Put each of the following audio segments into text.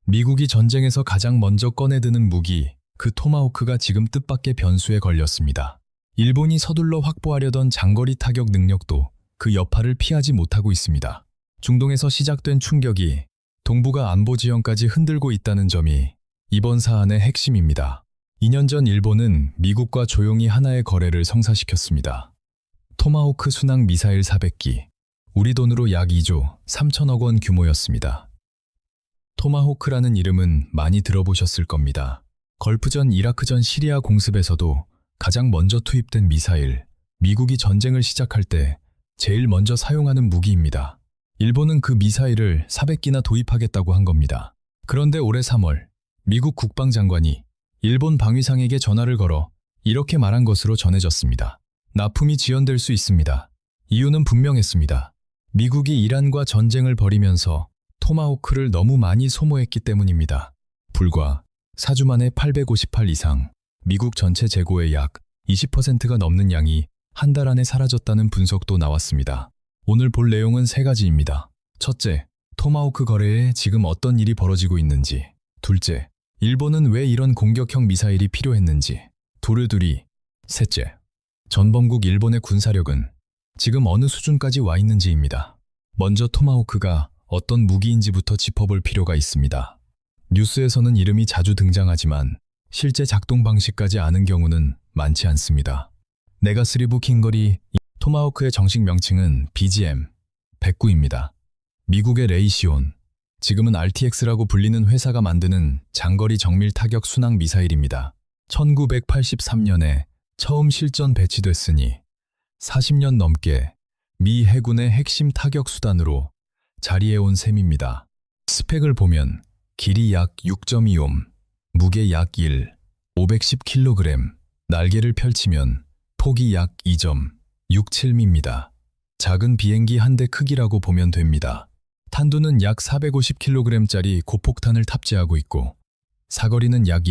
미국이 전쟁에서 가장 먼저 꺼내드는 무기, 그 토마호크가 지금 뜻밖의 변수에 걸렸습니다. 일본이 서둘러 확보하려던 장거리 타격 능력도 그 여파를 피하지 못하고 있습니다. 중동에서 시작된 충격이 동북아 안보 지형까지 흔들고 있다는 점이 이번 사안의 핵심입니다. 2년 전 일본은 미국과 조용히 하나의 거래를 성사시켰습니다. 토마호크 순항 미사일 400기, 우리 돈으로 약 2조 3천억 원 규모였습니다. 토마호크라는 이름은 많이 들어보셨을 겁니다. 걸프전, 이라크전, 시리아 공습에서도 가장 먼저 투입된 미사일, 미국이 전쟁을 시작할 때 제일 먼저 사용하는 무기입니다. 일본은 그 미사일을 400기나 도입하겠다고 한 겁니다. 그런데 올해 3월, 미국 국방장관이 일본 방위상에게 전화를 걸어 이렇게 말한 것으로 전해졌습니다. 납품이 지연될 수 있습니다. 이유는 분명했습니다. 미국이 이란과 전쟁을 벌이면서 토마호크를 너무 많이 소모했기 때문입니다. 불과 4주 만에 858 이상, 미국 전체 재고의 약 20%가 넘는 양이 한 달 안에 사라졌다는 분석도 나왔습니다. 오늘 볼 내용은 3가지입니다. 첫째, 토마호크 거래에 지금 어떤 일이 벌어지고 있는지. 둘째, 일본은 왜 이런 공격형 미사일이 필요했는지. 두루두리. 셋째, 전범국 일본의 군사력은 지금 어느 수준까지 와 있는지입니다. 먼저 토마호크가 어떤 무기인지부터 짚어볼 필요가 있습니다. 뉴스에서는 이름이 자주 등장하지만 실제 작동 방식까지 아는 경우는 많지 않습니다. 네가스리부 킹거리. 토마호크의 정식 명칭은 BGM-109입니다. 미국의 레이시온, 지금은 RTX라고 불리는 회사가 만드는 장거리 정밀 타격 순항 미사일입니다. 1983년에 처음 실전 배치됐으니 40년 넘게 미 해군의 핵심 타격 수단으로 자리해온 셈입니다. 스펙을 보면 길이 약 6.2옴, 무게 약 1, 510kg, 날개를 펼치면 폭이 약 2.67m입니다. 작은 비행기 한 대 크기라고 보면 됩니다. 탄두는 약 450kg짜리 고폭탄을 탑재하고 있고 사거리는 약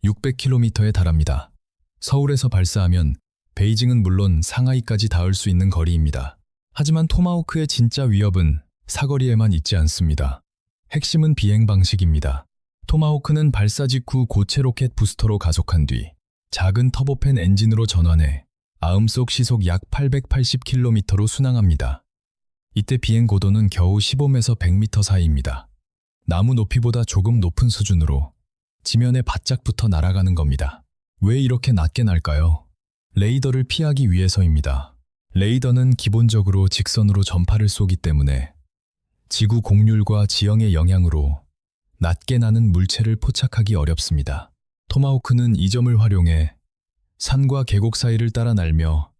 600km에 달합니다. 서울에서 발사하면 베이징은 물론 상하이까지 닿을 수 있는 거리입니다. 하지만 토마호크의 진짜 위협은 사거리에만 있지 않습니다. 핵심은 비행 방식입니다. 토마호크는 발사 직후 고체 로켓 부스터로 가속한 뒤 작은 터보팬 엔진으로 전환해 아음속 시속 약 880km로 순항합니다. 이때 비행 고도는 겨우 15에서 100m 사이입니다. 나무 높이보다 조금 높은 수준으로 지면에 바짝 붙어 날아가는 겁니다. 왜 이렇게 낮게 날까요? 레이더를 피하기 위해서입니다. 레이더는 기본적으로 직선으로 전파를 쏘기 때문에 지구 곡률과 지형의 영향으로 낮게 나는 물체를 포착하기 어렵습니다. 토마호크는 이 점을 활용해 산과 계곡 사이를 따라 날며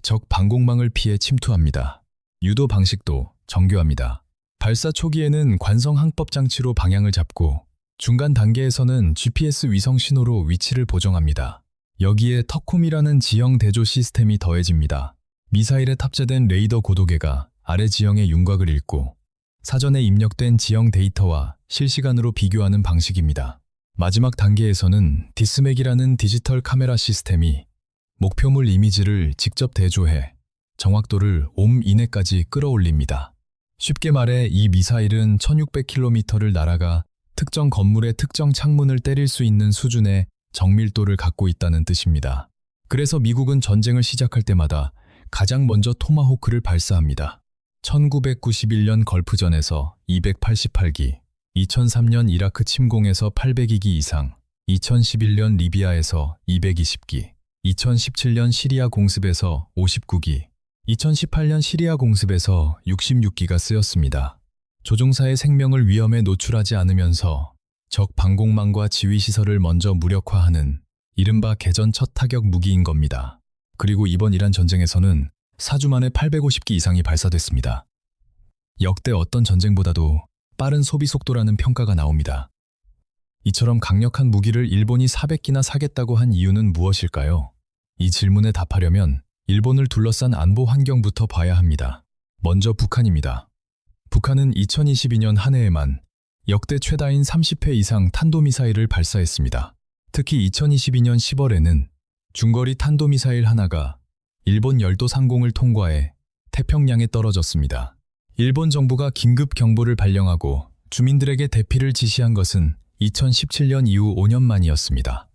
적 방공망을 피해 침투합니다. 유도 방식도 정교합니다. 발사 초기에는 관성 항법 장치로 방향을 잡고 중간 단계에서는 GPS 위성 신호로 위치를 보정합니다. 여기에 터콤이라는 지형 대조 시스템이 더해집니다. 미사일에 탑재된 레이더 고도계가 아래 지형의 윤곽을 읽고 사전에 입력된 지형 데이터와 실시간으로 비교하는 방식입니다. 마지막 단계에서는 디스맥이라는 디지털 카메라 시스템이 목표물 이미지를 직접 대조해 정확도를 옴 이내까지 끌어올립니다. 쉽게 말해 이 미사일은 1600km를 날아가 특정 건물의 특정 창문을 때릴 수 있는 수준의 정밀도를 갖고 있다는 뜻입니다. 그래서 미국은 전쟁을 시작할 때마다 가장 먼저 토마호크를 발사합니다. 1991년 걸프전에서 288기, 2003년 이라크 침공에서 802기 이상, 2011년 리비아에서 220기, 2017년 시리아 공습에서 59기, 2018년 시리아 공습에서 66기가 쓰였습니다. 조종사의 생명을 위험에 노출하지 않으면서 적 방공망과 지휘시설을 먼저 무력화하는 이른바 개전 첫 타격 무기인 겁니다. 그리고 이번 이란 전쟁에서는 4주 만에 850기 이상이 발사됐습니다. 역대 어떤 전쟁보다도 빠른 소비 속도라는 평가가 나옵니다. 이처럼 강력한 무기를 일본이 400기나 사겠다고 한 이유는 무엇일까요? 이 질문에 답하려면 일본을 둘러싼 안보 환경부터 봐야 합니다. 먼저 북한입니다. 북한은 2022년 한 해에만 역대 최다인 30회 이상 탄도미사일을 발사했습니다. 특히 2022년 10월에는 중거리 탄도미사일 하나가 일본 열도 상공을 통과해 태평양에 떨어졌습니다. 일본 정부가 긴급 경보를 발령하고 주민들에게 대피를 지시한 것은 2017년 이후 5년 만이었습니다.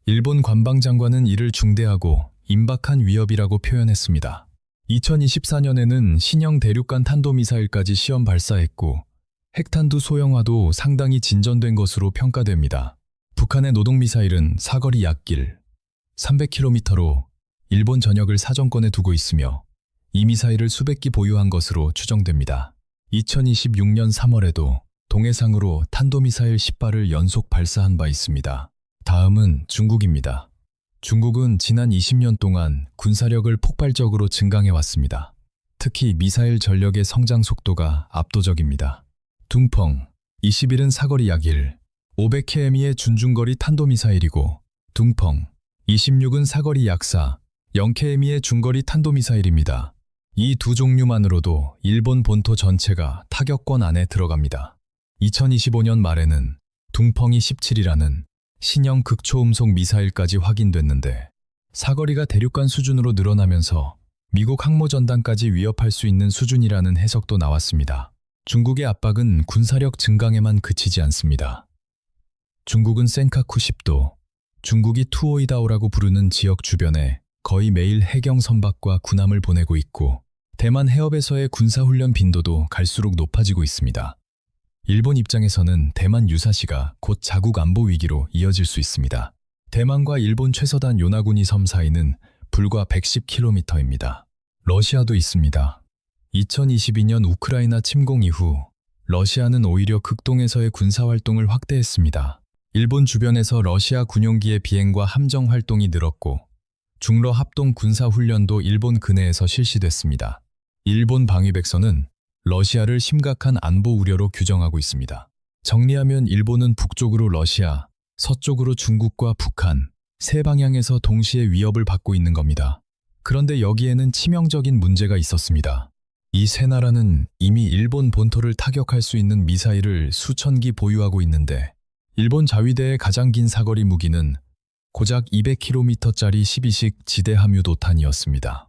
일본 관방장관은 이를 중대하고 임박한 위협이라고 표현했습니다. 2024년에는 신형 대륙간 탄도미사일까지 시험 발사했고 핵탄두 소형화도 상당히 진전된 것으로 평가됩니다. 북한의 노동미사일은 사거리 약길 300km로 일본 전역을 사정권에 두고 있으며 이 미사일을 수백 기 보유한 것으로 추정됩니다. 2026년 3월에도 동해상으로 탄도미사일 10발을 연속 발사한 바 있습니다. 다음은 중국입니다. 중국은 지난 20년 동안 군사력을 폭발적으로 증강해왔습니다. 특히 미사일 전력의 성장 속도가 압도적입니다. 둥펑 21은 사거리 약 500km의 준중거리 탄도미사일이고 둥펑 26은 사거리 약 0km의 중거리 탄도미사일입니다. 이 두 종류만으로도 일본 본토 전체가 타격권 안에 들어갑니다. 2025년 말에는 둥펑이 17이라는 신형 극초음속 미사일까지 확인됐는데 사거리가 대륙간 수준으로 늘어나면서 미국 항모전단까지 위협할 수 있는 수준이라는 해석도 나왔습니다. 중국의 압박은 군사력 증강에만 그치지 않습니다. 중국은 센카쿠 10도, 중국이 투오이다오라고 부르는 지역 주변에 거의 매일 해경 선박과 군함을 보내고 있고 대만 해협에서의 군사훈련 빈도도 갈수록 높아지고 있습니다. 일본 입장에서는 대만 유사시가 곧 자국 안보 위기로 이어질 수 있습니다. 대만과 일본 최서단 요나구니 섬 사이는 불과 110km입니다. 러시아도 있습니다. 2022년 우크라이나 침공 이후 러시아는 오히려 극동에서의 군사활동을 확대했습니다. 일본 주변에서 러시아 군용기의 비행과 함정 활동이 늘었고 중러 합동 군사훈련도 일본 근해에서 실시됐습니다. 일본 방위백서는 러시아를 심각한 안보 우려로 규정하고 있습니다. 정리하면 일본은 북쪽으로 러시아, 서쪽으로 중국과 북한, 세 방향에서 동시에 위협을 받고 있는 겁니다. 그런데 여기에는 치명적인 문제가 있었습니다. 이 세 나라는 이미 일본 본토를 타격할 수 있는 미사일을 수천 기 보유하고 있는데 일본 자위대의 가장 긴 사거리 무기는 고작 200km짜리 12식 지대 함유도탄이었습니다.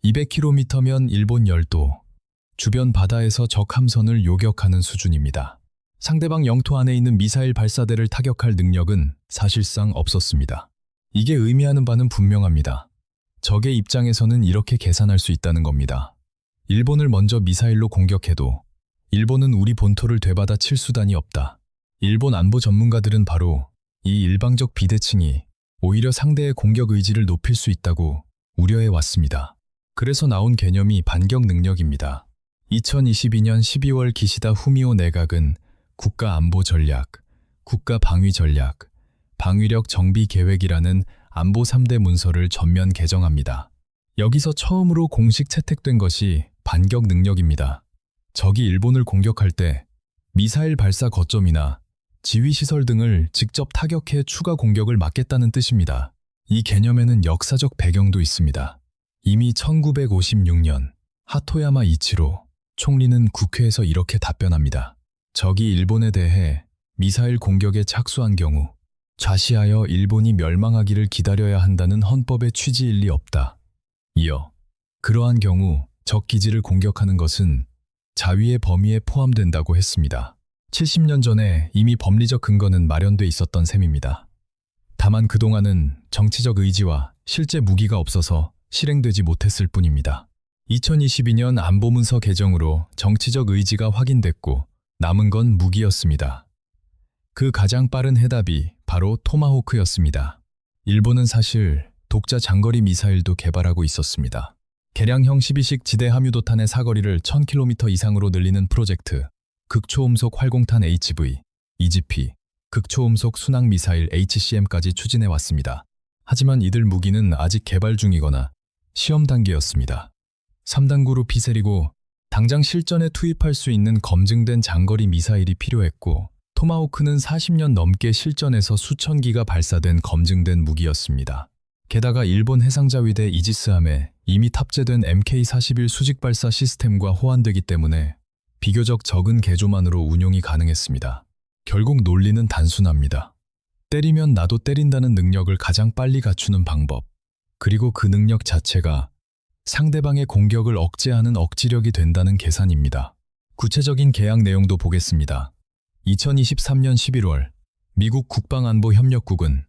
200km면 일본 열도, 주변 바다에서 적 함선을 요격하는 수준입니다. 상대방 영토 안에 있는 미사일 발사대를 타격할 능력은 사실상 없었습니다. 이게 의미하는 바는 분명합니다. 적의 입장에서는 이렇게 계산할 수 있다는 겁니다. 일본을 먼저 미사일로 공격해도 일본은 우리 본토를 되받아 칠 수단이 없다. 일본 안보 전문가들은 바로 이 일방적 비대칭이 오히려 상대의 공격 의지를 높일 수 있다고 우려해 왔습니다. 그래서 나온 개념이 반격 능력입니다. 2022년 12월 기시다 후미오 내각은 국가안보 전략, 국가방위 전략, 방위력 정비 계획이라는 안보 3대 문서를 전면 개정합니다. 여기서 처음으로 공식 채택된 것이 반격 능력입니다. 적이 일본을 공격할 때 미사일 발사 거점이나 지휘시설 등을 직접 타격해 추가 공격을 막겠다는 뜻입니다. 이 개념에는 역사적 배경도 있습니다. 이미 1956년 하토야마 이치로 총리는 국회에서 이렇게 답변합니다. 적이 일본에 대해 미사일 공격에 착수한 경우 좌시하여 일본이 멸망하기를 기다려야 한다는 헌법의 취지일 리 없다. 이어 그러한 경우 적 기지를 공격하는 것은 자위의 범위에 포함된다고 했습니다. 70년 전에 이미 법리적 근거는 마련돼 있었던 셈입니다. 다만 그동안은 정치적 의지와 실제 무기가 없어서 실행되지 못했을 뿐입니다. 2022년 안보문서 개정으로 정치적 의지가 확인됐고 남은 건 무기였습니다. 그 가장 빠른 해답이 바로 토마호크였습니다. 일본은 사실 독자 장거리 미사일도 개발하고 있었습니다. 개량형 12식 지대 함유도탄의 사거리를 1000km 이상으로 늘리는 프로젝트, 극초음속 활공탄 HV, EGP, 극초음속 순항미사일 HCM까지 추진해왔습니다. 하지만 이들 무기는 아직 개발 중이거나 시험 단계였습니다. 3단 그룹 피셀이고 당장 실전에 투입할 수 있는 검증된 장거리 미사일이 필요했고 토마호크는 40년 넘게 실전에서 수천 기가 발사된 검증된 무기였습니다. 게다가 일본 해상자위대 이지스함에 이미 탑재된 MK-41 수직발사 시스템과 호환되기 때문에 비교적 적은 개조만으로 운용이 가능했습니다. 결국 논리는 단순합니다. 때리면 나도 때린다는 능력을 가장 빨리 갖추는 방법, 그리고 그 능력 자체가 상대방의 공격을 억제하는 억지력이 된다는 계산입니다. 구체적인 계약 내용도 보겠습니다. 2023년 11월 미국 국방안보협력국은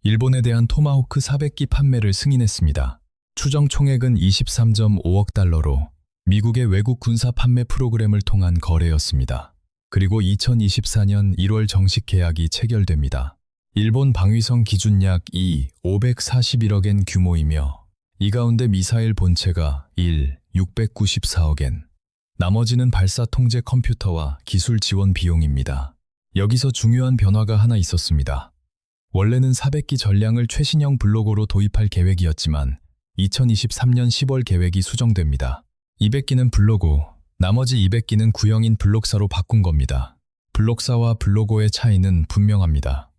일본에 대한 토마호크 400기 판매를 승인했습니다. 추정 총액은 23.5억 달러로 미국의 외국 군사 판매 프로그램을 통한 거래였습니다. 그리고 2024년 1월 정식 계약이 체결됩니다. 일본 방위성 기준 약 541억엔 규모이며 이 가운데 미사일 본체가 694억엔, 나머지는 발사 통제 컴퓨터와 기술 지원 비용입니다. 여기서 중요한 변화가 하나 있었습니다. 원래는 400기 전량을 최신형 블로고로 도입할 계획이었지만 2023년 10월 계획이 수정됩니다. 200기는 블로고, 나머지 200기는 구형인 블록사로 바꾼 겁니다. 블록사와 블로고의 차이는 분명합니다.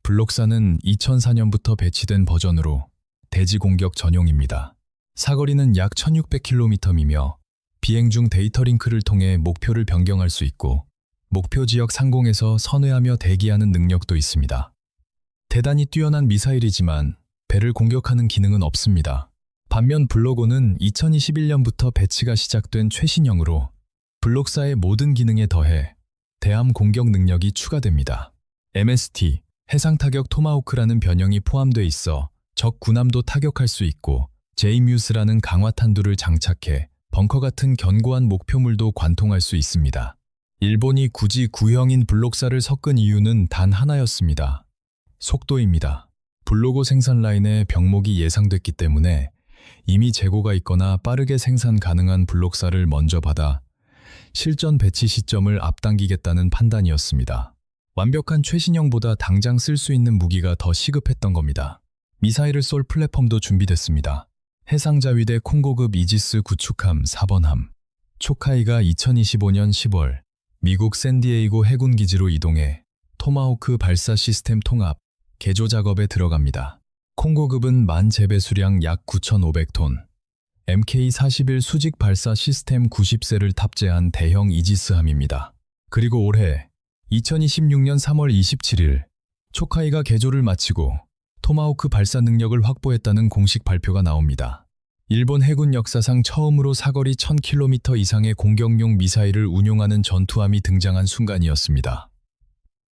블록사는 2004년부터 배치된 버전으로 대지 공격 전용입니다. 사거리는 약 1600km이며 비행 중 데이터 링크를 통해 목표를 변경할 수 있고 목표 지역 상공에서 선회하며 대기하는 능력도 있습니다. 대단히 뛰어난 미사일이지만 배를 공격하는 기능은 없습니다. 반면 블로고는 2021년부터 배치가 시작된 최신형으로 블록사의 모든 기능에 더해 대함 공격 능력이 추가됩니다. MST, 해상타격 토마호크라는 변형이 포함돼 있어 적 군함도 타격할 수 있고 제이뮤스라는 강화탄두를 장착해 벙커 같은 견고한 목표물도 관통할 수 있습니다. 일본이 굳이 구형인 블록사를 섞은 이유는 단 하나였습니다. 속도입니다. 블로고 생산 라인에 병목이 예상됐기 때문에 이미 재고가 있거나 빠르게 생산 가능한 블록사를 먼저 받아 실전 배치 시점을 앞당기겠다는 판단이었습니다. 완벽한 최신형보다 당장 쓸 수 있는 무기가 더 시급했던 겁니다. 미사일을 쏠 플랫폼도 준비됐습니다. 해상자위대 콩고급 이지스 구축함 4번함 초카이가 2025년 10월 미국 샌디에이고 해군기지로 이동해 토마호크 발사 시스템 통합, 개조 작업에 들어갑니다. 콩고급은 만 재배 수량 약 9,500톤, MK-41 수직 발사 시스템 90세를 탑재한 대형 이지스함입니다. 그리고 올해 2026년 3월 27일 초카이가 개조를 마치고 토마호크 발사 능력을 확보했다는 공식 발표가 나옵니다. 일본 해군 역사상 처음으로 사거리 1000km 이상의 공격용 미사일을 운용하는 전투함이 등장한 순간이었습니다.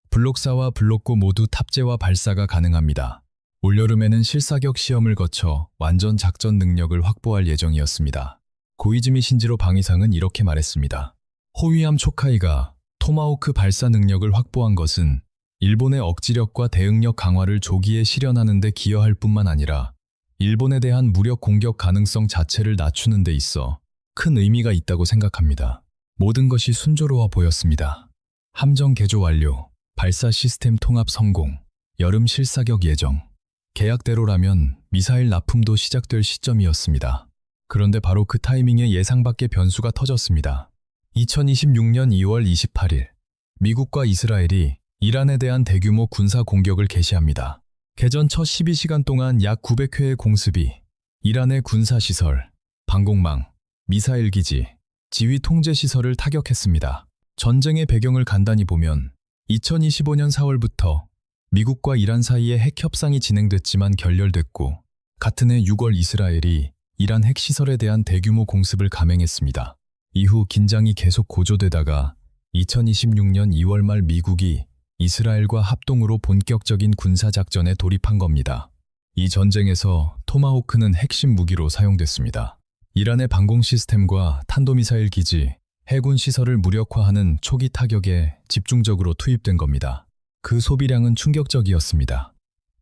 블록사와 블록고 모두 탑재와 발사가 가능합니다. 올여름에는 실사격 시험을 거쳐 완전 작전 능력을 확보할 예정이었습니다. 고이즈미 신지로 방위상은 이렇게 말했습니다. 호위함 초카이가 토마호크 발사 능력을 확보한 것은 일본의 억지력과 대응력 강화를 조기에 실현하는 데 기여할 뿐만 아니라 일본에 대한 무력 공격 가능성 자체를 낮추는 데 있어 큰 의미가 있다고 생각합니다. 모든 것이 순조로워 보였습니다. 함정 개조 완료, 발사 시스템 통합 성공, 여름 실사격 예정. 계약대로라면 미사일 납품도 시작될 시점이었습니다. 그런데 바로 그 타이밍에 예상 밖의 변수가 터졌습니다. 2026년 2월 28일, 미국과 이스라엘이 이란에 대한 대규모 군사 공격을 개시합니다. 개전 첫 12시간 동안 약 900회의 공습이 이란의 군사시설, 방공망, 미사일 기지, 지휘 통제 시설을 타격했습니다. 전쟁의 배경을 간단히 보면 2025년 4월부터 미국과 이란 사이에 핵 협상이 진행됐지만 결렬됐고 같은 해 6월 이스라엘이 이란 핵시설에 대한 대규모 공습을 감행했습니다. 이후 긴장이 계속 고조되다가 2026년 2월 말 미국이 이스라엘과 합동으로 본격적인 군사작전에 돌입한 겁니다. 이 전쟁에서 토마호크는 핵심 무기로 사용됐습니다. 이란의 방공 시스템과 탄도미사일 기지, 해군 시설을 무력화하는 초기 타격에 집중적으로 투입된 겁니다. 그 소비량은 충격적이었습니다.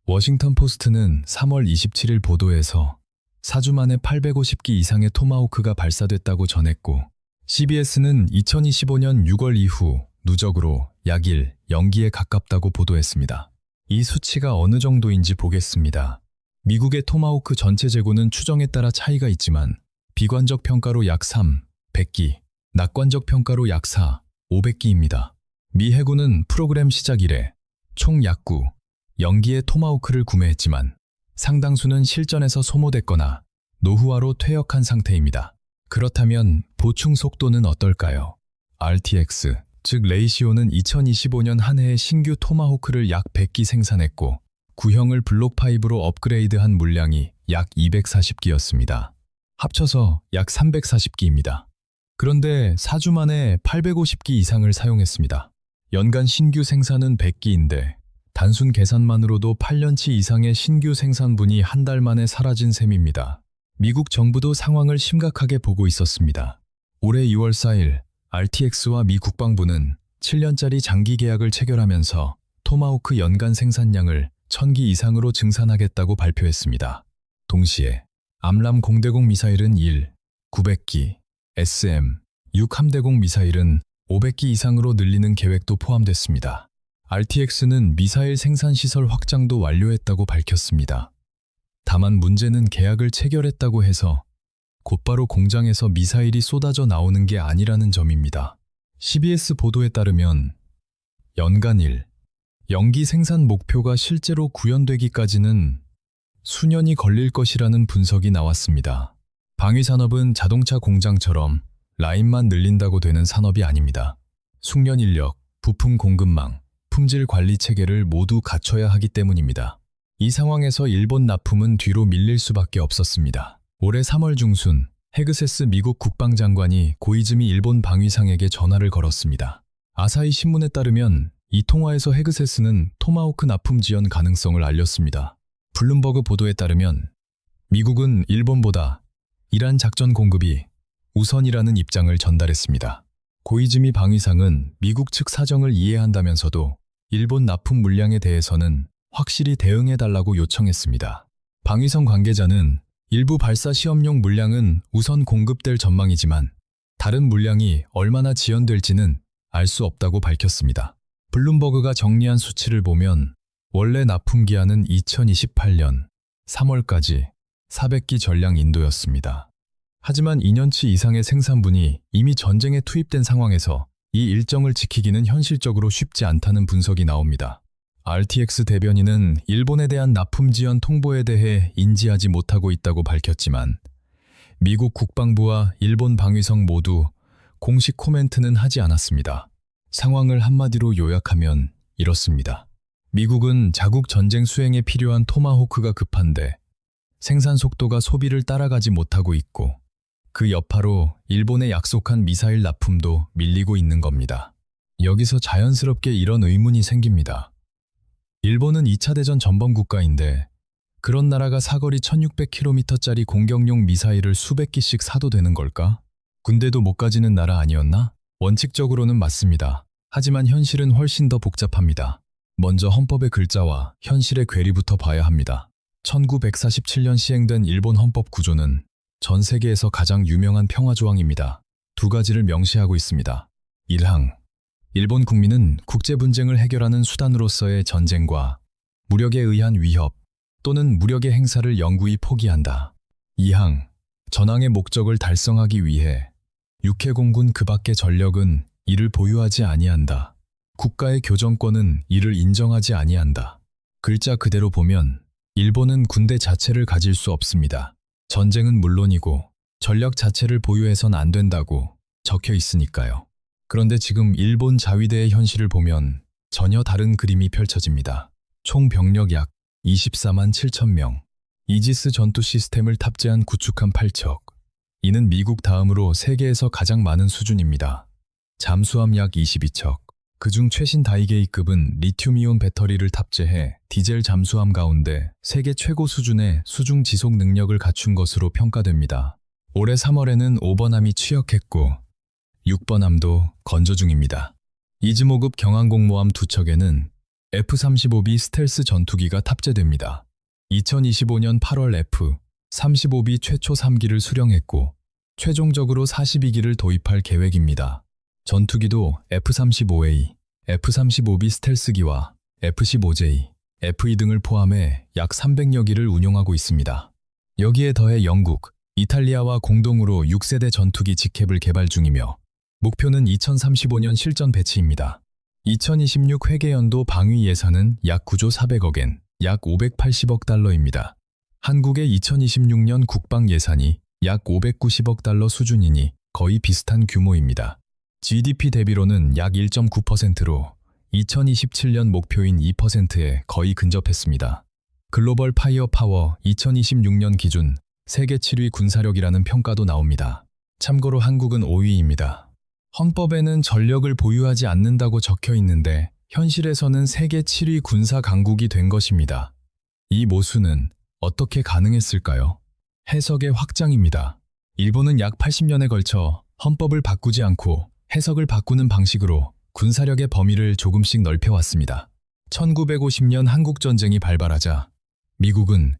워싱턴 포스트는 3월 27일 보도에서 4주 만에 850기 이상의 토마호크가 발사됐다고 전했고 CBS는 2025년 6월 이후 누적으로 약 0기에 가깝다고 보도했습니다. 이 수치가 어느 정도인지 보겠습니다. 미국의 토마호크 전체 재고는 추정에 따라 차이가 있지만 비관적 평가로 약 100기, 낙관적 평가로 약 500기입니다. 미 해군은 프로그램 시작 이래 총 약 0기의 토마호크를 구매했지만 상당수는 실전에서 소모됐거나 노후화로 퇴역한 상태입니다. 그렇다면 보충 속도는 어떨까요? RTX, 즉 레이시오는 2025년 한 해에 신규 토마호크를 약 100기 생산했고 구형을 블록5로 업그레이드한 물량이 약 240기였습니다. 합쳐서 약 340기입니다. 그런데 4주 만에 850기 이상을 사용했습니다. 연간 신규 생산은 100기인데 단순 계산만으로도 8년치 이상의 신규 생산분이 한 달 만에 사라진 셈입니다. 미국 정부도 상황을 심각하게 보고 있었습니다. 올해 6월 4일 RTX와 미 국방부는 7년짜리 장기 계약을 체결하면서 토마호크 연간 생산량을 1000기 이상으로 증산하겠다고 발표했습니다. 동시에 암람 공대공 미사일은 900기, SM-6 함대공 미사일은 500기 이상으로 늘리는 계획도 포함됐습니다. RTX는 미사일 생산 시설 확장도 완료했다고 밝혔습니다. 다만 문제는 계약을 체결했다고 해서 곧바로 공장에서 미사일이 쏟아져 나오는 게 아니라는 점입니다. CBS 보도에 따르면 연간 0기 생산 목표가 실제로 구현되기까지는 수년이 걸릴 것이라는 분석이 나왔습니다. 방위산업은 자동차 공장처럼 라인만 늘린다고 되는 산업이 아닙니다. 숙련 인력, 부품 공급망, 품질 관리 체계를 모두 갖춰야 하기 때문입니다. 이 상황에서 일본 납품은 뒤로 밀릴 수밖에 없었습니다. 올해 3월 중순 헤그세스 미국 국방장관이 고이즈미 일본 방위상에게 전화를 걸었습니다. 아사히 신문에 따르면 이 통화에서 헤그세스는 토마호크 납품 지연 가능성을 알렸습니다. 블룸버그 보도에 따르면 미국은 일본보다 이란 작전 공급이 우선이라는 입장을 전달했습니다. 고이즈미 방위상은 미국 측 사정을 이해한다면서도 일본 납품 물량에 대해서는 확실히 대응해달라고 요청했습니다. 방위성 관계자는 일부 발사 시험용 물량은 우선 공급될 전망이지만 다른 물량이 얼마나 지연될지는 알 수 없다고 밝혔습니다. 블룸버그가 정리한 수치를 보면 원래 납품 기한은 2028년 3월까지 400기 전량 인도였습니다. 하지만 2년치 이상의 생산분이 이미 전쟁에 투입된 상황에서 이 일정을 지키기는 현실적으로 쉽지 않다는 분석이 나옵니다. RTX 대변인은 일본에 대한 납품 지연 통보에 대해 인지하지 못하고 있다고 밝혔지만 미국 국방부와 일본 방위성 모두 공식 코멘트는 하지 않았습니다. 상황을 한마디로 요약하면 이렇습니다. 미국은 자국 전쟁 수행에 필요한 토마호크가 급한데 생산 속도가 소비를 따라가지 못하고 있고 그 여파로 일본에 약속한 미사일 납품도 밀리고 있는 겁니다. 여기서 자연스럽게 이런 의문이 생깁니다. 일본은 2차 대전 전범 국가인데 그런 나라가 사거리 1600km짜리 공격용 미사일을 수백 기씩 사도 되는 걸까? 군대도 못 가지는 나라 아니었나? 원칙적으로는 맞습니다. 하지만 현실은 훨씬 더 복잡합니다. 먼저 헌법의 글자와 현실의 괴리부터 봐야 합니다. 1947년 시행된 일본 헌법 구조는 전 세계에서 가장 유명한 평화조항입니다. 두 가지를 명시하고 있습니다. 1항. 일본 국민은 국제 분쟁을 해결하는 수단으로서의 전쟁과 무력에 의한 위협 또는 무력의 행사를 영구히 포기한다. 2항. 전항의 목적을 달성하기 위해 육해공군 그 밖의 전력은 이를 보유하지 아니한다. 국가의 교정권은 이를 인정하지 아니한다. 글자 그대로 보면 일본은 군대 자체를 가질 수 없습니다. 전쟁은 물론이고 전력 자체를 보유해선 안 된다고 적혀 있으니까요. 그런데 지금 일본 자위대의 현실을 보면 전혀 다른 그림이 펼쳐집니다. 총 병력 약 24만 7천 명, 이지스 전투 시스템을 탑재한 구축함 8척. 이는 미국 다음으로 세계에서 가장 많은 수준입니다. 잠수함 약 22척. 그중 최신 다이게이급은 리튬이온 배터리를 탑재해 디젤 잠수함 가운데 세계 최고 수준의 수중 지속 능력을 갖춘 것으로 평가됩니다. 올해 3월에는 5번함이 취역했고 6번함도 건조 중입니다. 이즈모급 경항공모함 2척에는 F-35B 스텔스 전투기가 탑재됩니다. 2025년 8월 F-35B 최초 3기를 수령했고 최종적으로 42기를 도입할 계획입니다. 전투기도 F-35A, F-35B 스텔스기와 F-15J, F-2 등을 포함해 약 300여 기를 운용하고 있습니다. 여기에 더해 영국, 이탈리아와 공동으로 6세대 전투기 직캡을 개발 중이며 목표는 2035년 실전 배치입니다. 2026 회계연도 방위 예산은 약 9조 400억엔, 약 580억 달러입니다. 한국의 2026년 국방 예산이 약 590억 달러 수준이니 거의 비슷한 규모입니다. GDP 대비로는 약 1.9%로 2027년 목표인 2%에 거의 근접했습니다. 글로벌 파이어 파워 2026년 기준 세계 7위 군사력이라는 평가도 나옵니다. 참고로 한국은 5위입니다. 헌법에는 전력을 보유하지 않는다고 적혀 있는데 현실에서는 세계 7위 군사 강국이 된 것입니다. 이 모순은 어떻게 가능했을까요? 해석의 확장입니다. 일본은 약 80년에 걸쳐 헌법을 바꾸지 않고 해석을 바꾸는 방식으로 군사력의 범위를 조금씩 넓혀왔습니다. 1950년 한국전쟁이 발발하자 미국은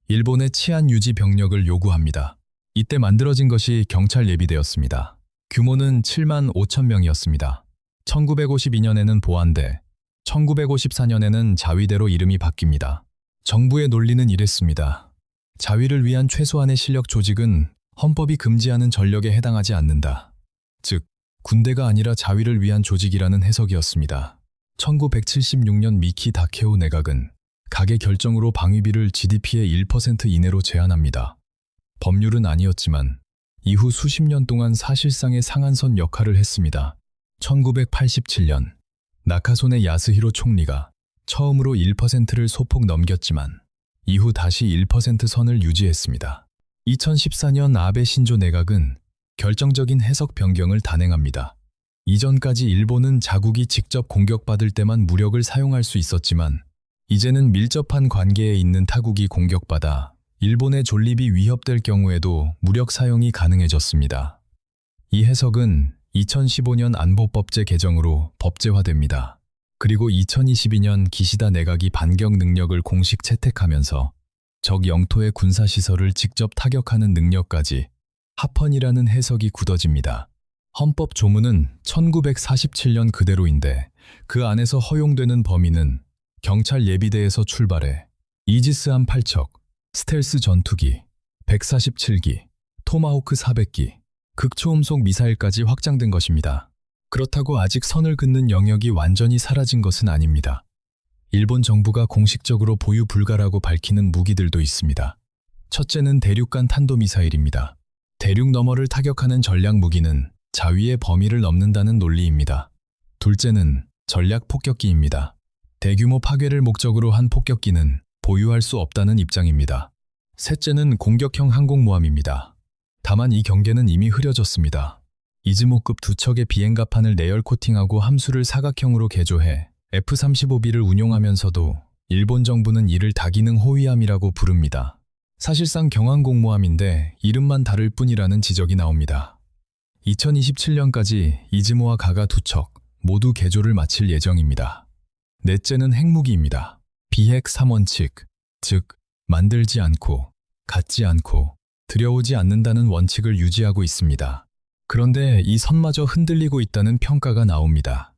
일본의 치안 유지 병력을 요구합니다. 이때 만들어진 것이 경찰 예비대였습니다. 규모는 7만 5천 명이었습니다. 1952년에는 보안대, 1954년에는 자위대로 이름이 바뀝니다. 정부의 논리는 이랬습니다. 자위를 위한 최소한의 실력 조직은 헌법이 금지하는 전력에 해당하지 않는다. 즉, 군대가 아니라 자위를 위한 조직이라는 해석이었습니다. 1976년 미키 다케오 내각은 각의 결정으로 방위비를 GDP의 1% 이내로 제한합니다. 법률은 아니었지만 이후 수십 년 동안 사실상의 상한선 역할을 했습니다. 1987년 나카소네 야스히로 총리가 처음으로 1%를 소폭 넘겼지만 이후 다시 1% 선을 유지했습니다. 2014년 아베 신조 내각은 결정적인 해석 변경을 단행합니다. 이전까지 일본은 자국이 직접 공격받을 때만 무력을 사용할 수 있었지만 이제는 밀접한 관계에 있는 타국이 공격받아 일본의 존립이 위협될 경우에도 무력 사용이 가능해졌습니다. 이 해석은 2015년 안보법제 개정으로 법제화됩니다. 그리고 2022년 기시다 내각이 반격 능력을 공식 채택하면서 적 영토의 군사시설을 직접 타격하는 능력까지 합헌이라는 해석이 굳어집니다. 헌법 조문은 1947년 그대로인데 그 안에서 허용되는 범위는 경찰 예비대에서 출발해 이지스함 8척, 스텔스 전투기, 147기, 토마호크 400기, 극초음속 미사일까지 확장된 것입니다. 그렇다고 아직 선을 긋는 영역이 완전히 사라진 것은 아닙니다. 일본 정부가 공식적으로 보유 불가라고 밝히는 무기들도 있습니다. 첫째는 대륙간 탄도미사일입니다. 대륙 너머를 타격하는 전략 무기는 자위의 범위를 넘는다는 논리입니다. 둘째는 전략 폭격기입니다. 대규모 파괴를 목적으로 한 폭격기는 보유할 수 없다는 입장입니다. 셋째는 공격형 항공모함입니다. 다만 이 경계는 이미 흐려졌습니다. 이즈모급 두 척의 비행갑판을 내열 코팅하고 함수를 사각형으로 개조해 F-35B를 운용하면서도 일본 정부는 이를 다기능 호위함이라고 부릅니다. 사실상 경항공모함인데 이름만 다를 뿐이라는 지적이 나옵니다. 2027년까지 이즈모와 가가 두 척 모두 개조를 마칠 예정입니다. 넷째는 핵무기입니다. 비핵 3원칙, 즉 만들지 않고, 갖지 않고, 들여오지 않는다는 원칙을 유지하고 있습니다. 그런데 이 선마저 흔들리고 있다는 평가가 나옵니다.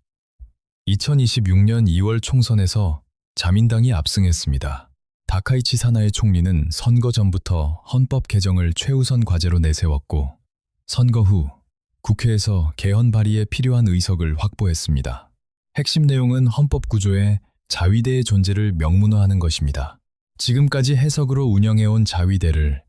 2026년 2월 총선에서 자민당이 압승했습니다. 다카이치 사나에 총리는 선거 전부터 헌법 개정을 최우선 과제로 내세웠고 선거 후 국회에서 개헌 발의에 필요한 의석을 확보했습니다. 핵심 내용은 헌법 구조에 자위대의 존재를 명문화하는 것입니다. 지금까지 해석으로 운영해온 자위대를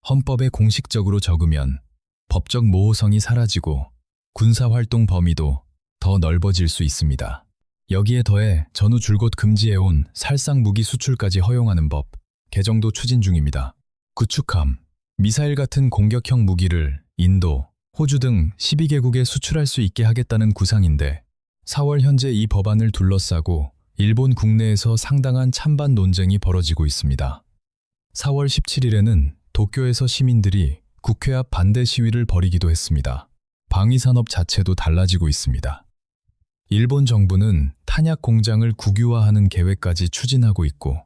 헌법에 공식적으로 적으면 법적 모호성이 사라지고 군사활동 범위도 더 넓어질 수 있습니다. 여기에 더해 전후 줄곧 금지해온 살상 무기 수출까지 허용하는 법 개정도 추진 중입니다. 구축함, 미사일 같은 공격형 무기를 인도, 호주 등 12개국에 수출할 수 있게 하겠다는 구상인데 4월 현재 이 법안을 둘러싸고 일본 국내에서 상당한 찬반 논쟁이 벌어지고 있습니다. 4월 17일에는 도쿄에서 시민들이 국회 앞 반대 시위를 벌이기도 했습니다. 방위산업 자체도 달라지고 있습니다. 일본 정부는 탄약 공장을 국유화하는 계획까지 추진하고 있고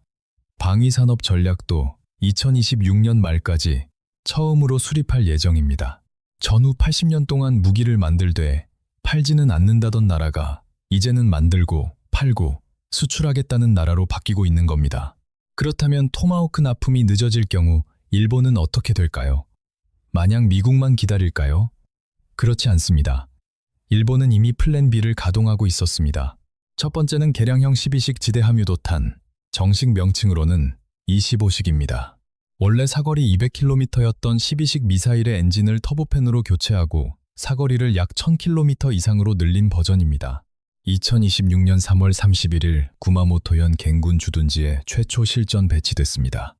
방위산업 전략도 2026년 말까지 처음으로 수립할 예정입니다. 전후 80년 동안 무기를 만들되 팔지는 않는다던 나라가 이제는 만들고 팔고 수출하겠다는 나라로 바뀌고 있는 겁니다. 그렇다면 토마호크 납품이 늦어질 경우 일본은 어떻게 될까요? 마냥 미국만 기다릴까요? 그렇지 않습니다. 일본은 이미 플랜 B를 가동하고 있었습니다. 첫 번째는 개량형 12식 지대 함유도탄, 정식 명칭으로는 25식입니다. 원래 사거리 200km였던 12식 미사일의 엔진을 터보팬으로 교체하고 사거리를 약 1000km 이상으로 늘린 버전입니다. 2026년 3월 31일 구마모토현 겐군 주둔지에 최초 실전 배치됐습니다.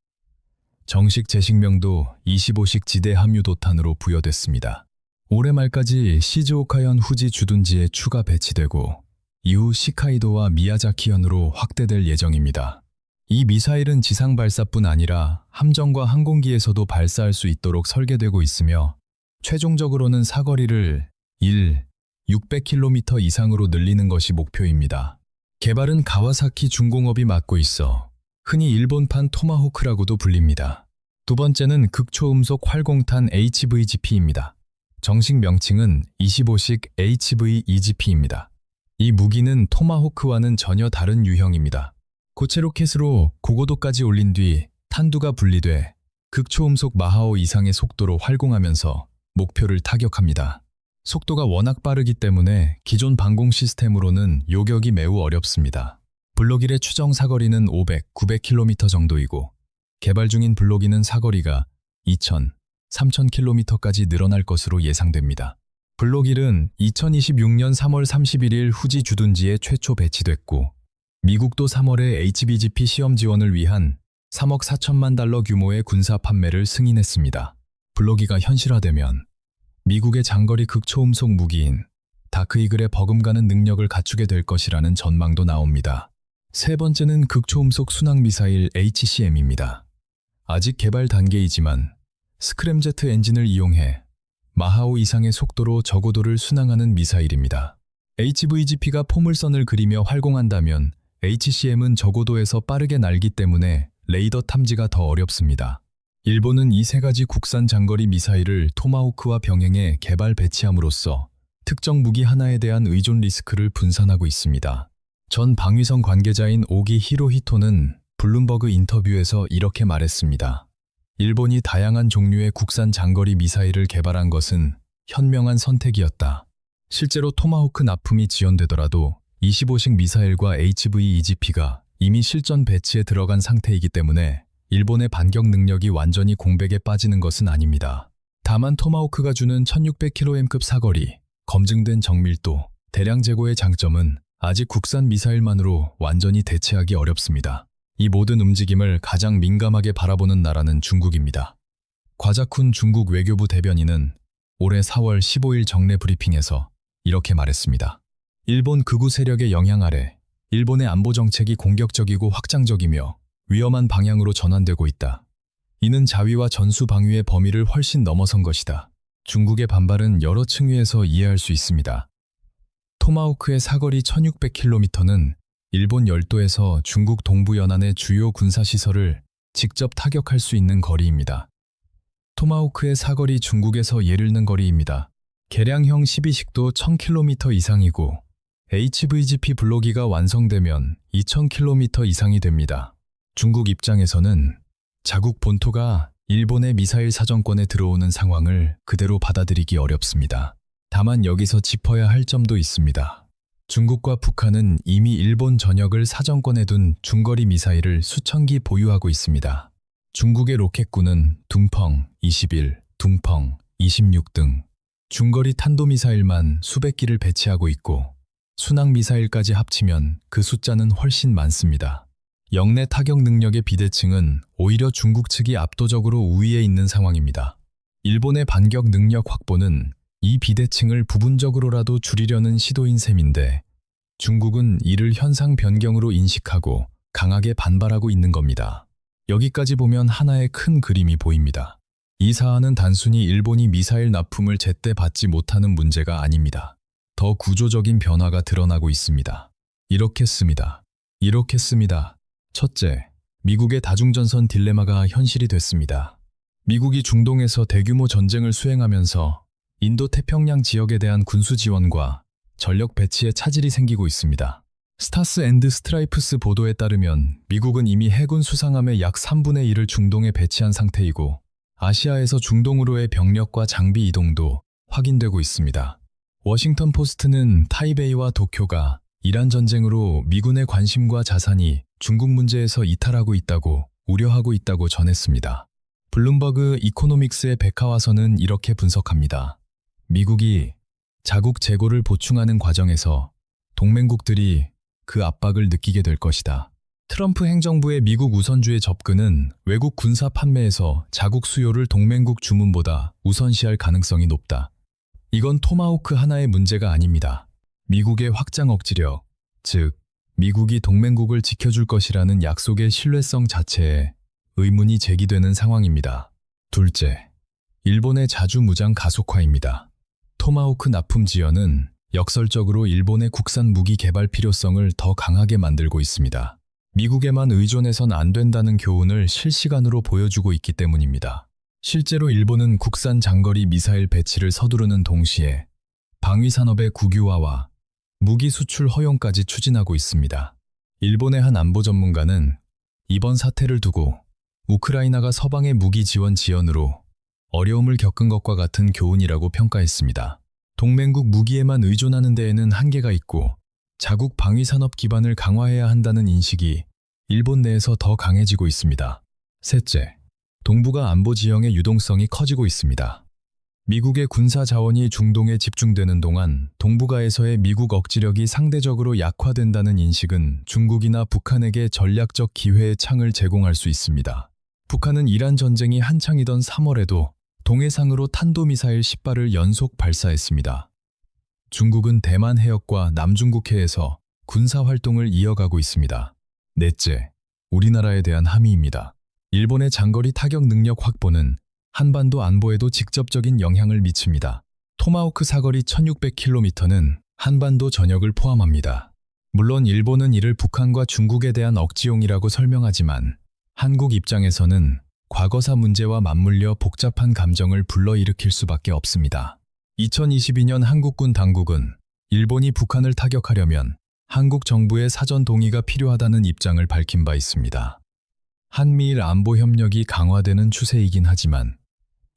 정식 제식명도 25식 지대 함유도탄으로 부여됐습니다. 올해 말까지 시즈오카현 후지 주둔지에 추가 배치되고 이후 시카이도와 미야자키현으로 확대될 예정입니다. 이 미사일은 지상 발사뿐 아니라 함정과 항공기에서도 발사할 수 있도록 설계되고 있으며 최종적으로는 사거리를 600km 이상으로 늘리는 것이 목표입니다. 개발은 가와사키 중공업이 맡고 있어 흔히 일본판 토마호크라고도 불립니다. 두 번째는 극초음속 활공탄 HVGP입니다. 정식 명칭은 25식 HV-EGP입니다. 이 무기는 토마호크와는 전혀 다른 유형입니다. 고체 로켓으로 고고도까지 올린 뒤 탄두가 분리돼 극초음속 마하오 이상의 속도로 활공하면서 목표를 타격합니다. 속도가 워낙 빠르기 때문에 기존 방공 시스템으로는 요격이 매우 어렵습니다. 블록1의 추정 사거리는 500, 900km 정도이고 개발 중인 블록2는 사거리가 2000, 3000km까지 늘어날 것으로 예상됩니다. 블록1은 2026년 3월 31일 후지 주둔지에 최초 배치됐고 미국도 3월에 HBGP 시험 지원을 위한 3억 4천만 달러 규모의 군사 판매를 승인했습니다. 블록2가 현실화되면 미국의 장거리 극초음속 무기인 다크이글의 버금가는 능력을 갖추게 될 것이라는 전망도 나옵니다. 세 번째는 극초음속 순항미사일 HCM입니다. 아직 개발 단계이지만 스크램제트 엔진을 이용해 마하오 이상의 속도로 저고도를 순항하는 미사일입니다. HVGP가 포물선을 그리며 활공한다면 HCM은 저고도에서 빠르게 날기 때문에 레이더 탐지가 더 어렵습니다. 일본은 이 세 가지 국산 장거리 미사일을 토마호크와 병행해 개발 배치함으로써 특정 무기 하나에 대한 의존 리스크를 분산하고 있습니다. 전 방위성 관계자인 오기 히로히토는 블룸버그 인터뷰에서 이렇게 말했습니다. 일본이 다양한 종류의 국산 장거리 미사일을 개발한 것은 현명한 선택이었다. 실제로 토마호크 납품이 지연되더라도 25식 미사일과 HV-EGP가 이미 실전 배치에 들어간 상태이기 때문에 일본의 반격 능력이 완전히 공백에 빠지는 것은 아닙니다. 다만 토마호크가 주는 1600km급 사거리, 검증된 정밀도, 대량 재고의 장점은 아직 국산 미사일만으로 완전히 대체하기 어렵습니다. 이 모든 움직임을 가장 민감하게 바라보는 나라는 중국입니다. 과자쿤 중국 외교부 대변인은 올해 4월 15일 정례 브리핑에서 이렇게 말했습니다. 일본 극우 세력의 영향 아래 일본의 안보 정책이 공격적이고 확장적이며 위험한 방향으로 전환되고 있다. 이는 자위와 전수 방위의 범위를 훨씬 넘어선 것이다. 중국의 반발은 여러 층위에서 이해할 수 있습니다. 토마호크의 사거리 1600km는 일본 열도에서 중국 동부 연안의 주요 군사시설을 직접 타격할 수 있는 거리입니다. 토마호크의 사거리 중국에서 예르는 거리입니다. 개량형 12식도 1000km 이상이고 HVGP 블록2가 완성되면 2000km 이상이 됩니다. 중국 입장에서는 자국 본토가 일본의 미사일 사정권에 들어오는 상황을 그대로 받아들이기 어렵습니다. 다만 여기서 짚어야 할 점도 있습니다. 중국과 북한은 이미 일본 전역을 사정권에 둔 중거리 미사일을 수천 기 보유하고 있습니다. 중국의 로켓군은 둥펑 21, 둥펑 26 등 중거리 탄도미사일만 수백 기를 배치하고 있고 순항미사일까지 합치면 그 숫자는 훨씬 많습니다. 영내 타격 능력의 비대칭은 오히려 중국 측이 압도적으로 우위에 있는 상황입니다. 일본의 반격 능력 확보는 이 비대칭을 부분적으로라도 줄이려는 시도인 셈인데 중국은 이를 현상 변경으로 인식하고 강하게 반발하고 있는 겁니다. 여기까지 보면 하나의 큰 그림이 보입니다. 이 사안은 단순히 일본이 미사일 납품을 제때 받지 못하는 문제가 아닙니다. 더 구조적인 변화가 드러나고 있습니다. 이렇게 씁니다. 첫째, 미국의 다중전선 딜레마가 현실이 됐습니다. 미국이 중동에서 대규모 전쟁을 수행하면서 인도-태평양 지역에 대한 군수 지원과 전력 배치에 차질이 생기고 있습니다. 스타스 앤드 스트라이프스 보도에 따르면 미국은 이미 해군 수상함의 약 3분의 1을 중동에 배치한 상태이고 아시아에서 중동으로의 병력과 장비 이동도 확인되고 있습니다. 워싱턴 포스트는 타이베이와 도쿄가 이란 전쟁으로 미군의 관심과 자산이 중국 문제에서 이탈하고 있다고 우려하고 있다고 전했습니다. 블룸버그 이코노믹스의 백하와서는 이렇게 분석합니다. 미국이 자국 재고를 보충하는 과정에서 동맹국들이 그 압박을 느끼게 될 것이다. 트럼프 행정부의 미국 우선주의 접근은 외국 군사 판매에서 자국 수요를 동맹국 주문보다 우선시할 가능성이 높다. 이건 토마호크 하나의 문제가 아닙니다. 미국의 확장 억지력, 즉 미국이 동맹국을 지켜줄 것이라는 약속의 신뢰성 자체에 의문이 제기되는 상황입니다. 둘째, 일본의 자주무장 가속화입니다. 토마호크 납품 지연은 역설적으로 일본의 국산 무기 개발 필요성을 더 강하게 만들고 있습니다. 미국에만 의존해선 안 된다는 교훈을 실시간으로 보여주고 있기 때문입니다. 실제로 일본은 국산 장거리 미사일 배치를 서두르는 동시에 방위산업의 국유화와 무기 수출 허용까지 추진하고 있습니다. 일본의 한 안보 전문가는 이번 사태를 두고 우크라이나가 서방의 무기 지원 지연으로 어려움을 겪은 것과 같은 교훈이라고 평가했습니다. 동맹국 무기에만 의존하는 데에는 한계가 있고 자국 방위산업 기반을 강화해야 한다는 인식이 일본 내에서 더 강해지고 있습니다. 셋째, 동북아 안보 지형의 유동성이 커지고 있습니다. 미국의 군사 자원이 중동에 집중되는 동안 동북아에서의 미국 억지력이 상대적으로 약화된다는 인식은 중국이나 북한에게 전략적 기회의 창을 제공할 수 있습니다. 북한은 이란 전쟁이 한창이던 3월에도 동해상으로 탄도미사일 10발을 연속 발사했습니다. 중국은 대만 해역과 남중국해에서 군사활동을 이어가고 있습니다. 넷째, 우리나라에 대한 함의입니다. 일본의 장거리 타격 능력 확보는 한반도 안보에도 직접적인 영향을 미칩니다. 토마호크 사거리 1600km는 한반도 전역을 포함합니다. 물론 일본은 이를 북한과 중국에 대한 억지용이라고 설명하지만 한국 입장에서는 과거사 문제와 맞물려 복잡한 감정을 불러일으킬 수밖에 없습니다. 2022년 한국군 당국은 일본이 북한을 타격하려면 한국 정부의 사전 동의가 필요하다는 입장을 밝힌 바 있습니다. 한미일 안보 협력이 강화되는 추세이긴 하지만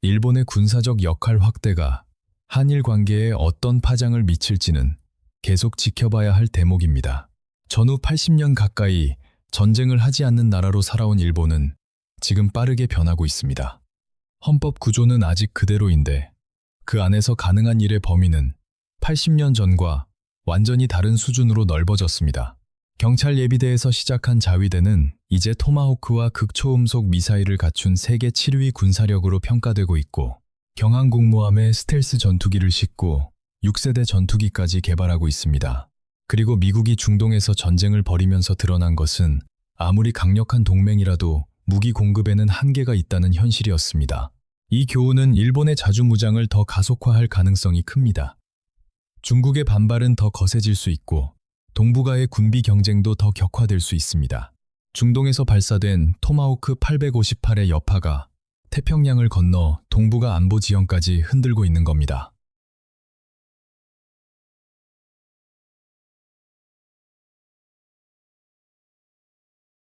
일본의 군사적 역할 확대가 한일 관계에 어떤 파장을 미칠지는 계속 지켜봐야 할 대목입니다. 전후 80년 가까이 전쟁을 하지 않는 나라로 살아온 일본은 지금 빠르게 변하고 있습니다. 헌법 구조는 아직 그대로인데 그 안에서 가능한 일의 범위는 80년 전과 완전히 다른 수준으로 넓어졌습니다. 경찰 예비대에서 시작한 자위대는 이제 토마호크와 극초음속 미사일을 갖춘 세계 7위 군사력으로 평가되고 있고 경항공모함에 스텔스 전투기를 싣고 6세대 전투기까지 개발하고 있습니다. 그리고 미국이 중동에서 전쟁을 벌이면서 드러난 것은 아무리 강력한 동맹이라도 무기 공급에는 한계가 있다는 현실이었습니다. 이 교훈은 일본의 자주무장을 더 가속화할 가능성이 큽니다. 중국의 반발은 더 거세질 수 있고 동북아의 군비 경쟁도 더 격화될 수 있습니다. 중동에서 발사된 토마호크 858의 여파가 태평양을 건너 동북아 안보 지형까지 흔들고 있는 겁니다.